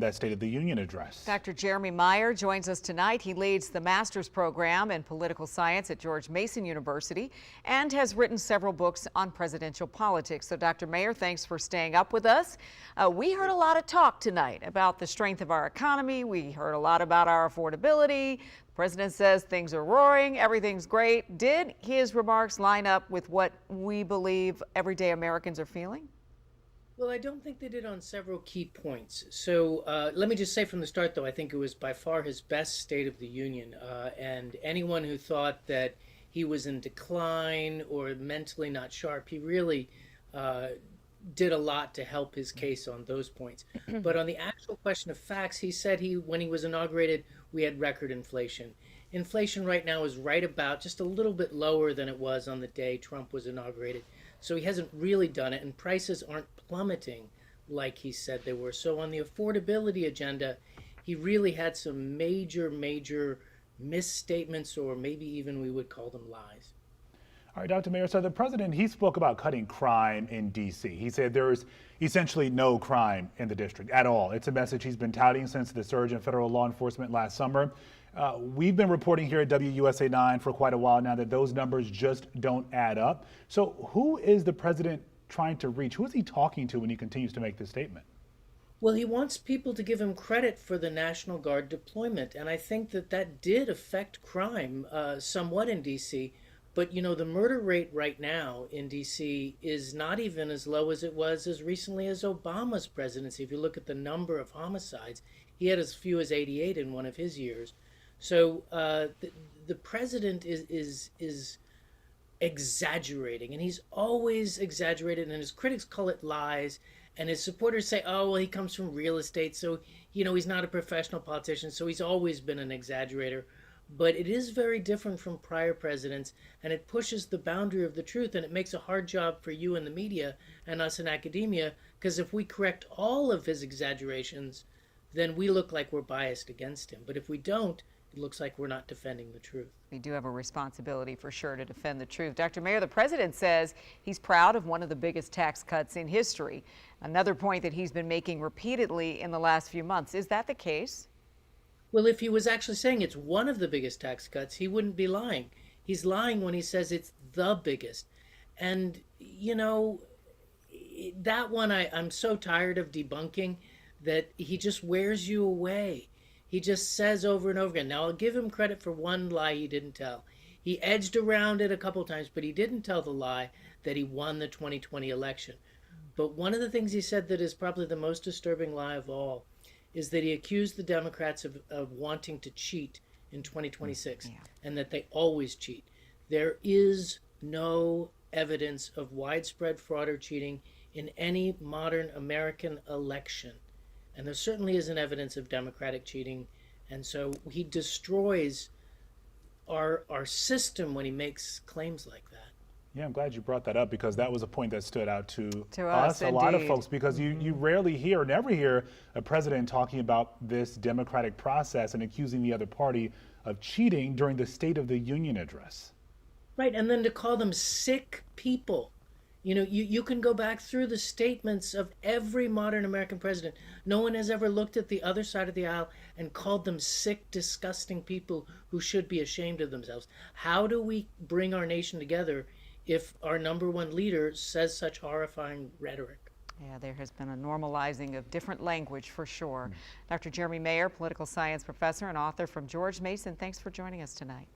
that State of the Union address. Dr. Jeremy Meyer joins us tonight. He leads the master's program in political science at George Mason University and has written several books on presidential politics. So Dr. Meyer, thanks for staying up with us. We heard a lot of talk tonight about the strength of our economy. We heard a lot about our affordability. The president says things are roaring, everything's great. Did his remarks line up with what we believe everyday Americans are feeling? Well, I don't think they did on several key points. So let me just say from the start, though, I think it was by far his best State of the Union. And anyone who thought that he was in decline or mentally not sharp, he really did a lot to help his case on those points. But on the actual question of facts, he said when he was inaugurated, we had record inflation. Inflation right now is right about just a little bit lower than it was on the day Trump was inaugurated. So he hasn't really done it, and prices aren't plummeting like he said they were. So on the affordability agenda, he really had some major misstatements, or maybe even we would call them lies. All right, Dr. Meyer, so the president, he spoke about cutting crime in D.C. He said there's essentially no crime in the district at all. It's a message he's been touting since the surge in federal law enforcement last summer. We've been reporting here at WUSA 9 for quite a while now that those numbers just don't add up. So who is the president trying to reach? Who is he talking to when he continues to make this statement? Well, he wants people to give him credit for the National Guard deployment, and I think that did affect crime somewhat in D.C., but, you know, the murder rate right now in D.C. is not even as low as it was as recently as Obama's presidency. If you look at the number of homicides, he had as few as 88 in one of his years. So the president is exaggerating, and he's always exaggerated, and his critics call it lies, and his supporters say, oh, well, he comes from real estate, so, you know, he's not a professional politician, so he's always been an exaggerator. But it is very different from prior presidents, and it pushes the boundary of the truth, and it makes a hard job for you in the media and us in academia, because if we correct all of his exaggerations, then we look like we're biased against him. But if we don't, it looks like we're not defending the truth. We do have a responsibility for sure to defend the truth. Dr. Meyer, the president says he's proud of one of the biggest tax cuts in history. Another point that he's been making repeatedly in the last few months. Is that the case? Well, if he was actually saying it's one of the biggest tax cuts, he wouldn't be lying. He's lying when he says it's the biggest. And, you know, that one I'm so tired of debunking that he just wears you away. He just says over and over again. Now, I'll give him credit for one lie he didn't tell. He edged around it a couple times, but he didn't tell the lie that he won the 2020 election. But one of the things he said that is probably the most disturbing lie of all is that he accused the Democrats of wanting to cheat in 2026, and that they always cheat. There is no evidence of widespread fraud or cheating in any modern American election. And there certainly isn't evidence of Democratic cheating. And so he destroys our system when he makes claims like that. Yeah, I'm glad you brought that up, because that was a point that stood out to us, a lot of folks, because you rarely hear, never hear a president talking about this democratic process and accusing the other party of cheating during the State of the Union address. Right, and then to call them sick people. You know, you can go back through the statements of every modern American president. No one has ever looked at the other side of the aisle and called them sick, disgusting people who should be ashamed of themselves. How do we bring our nation together if our number one leader says such horrifying rhetoric? Yeah, there has been a normalizing of different language for sure. Dr. Jeremy Meyer, political science professor and author from George Mason, thanks for joining us tonight.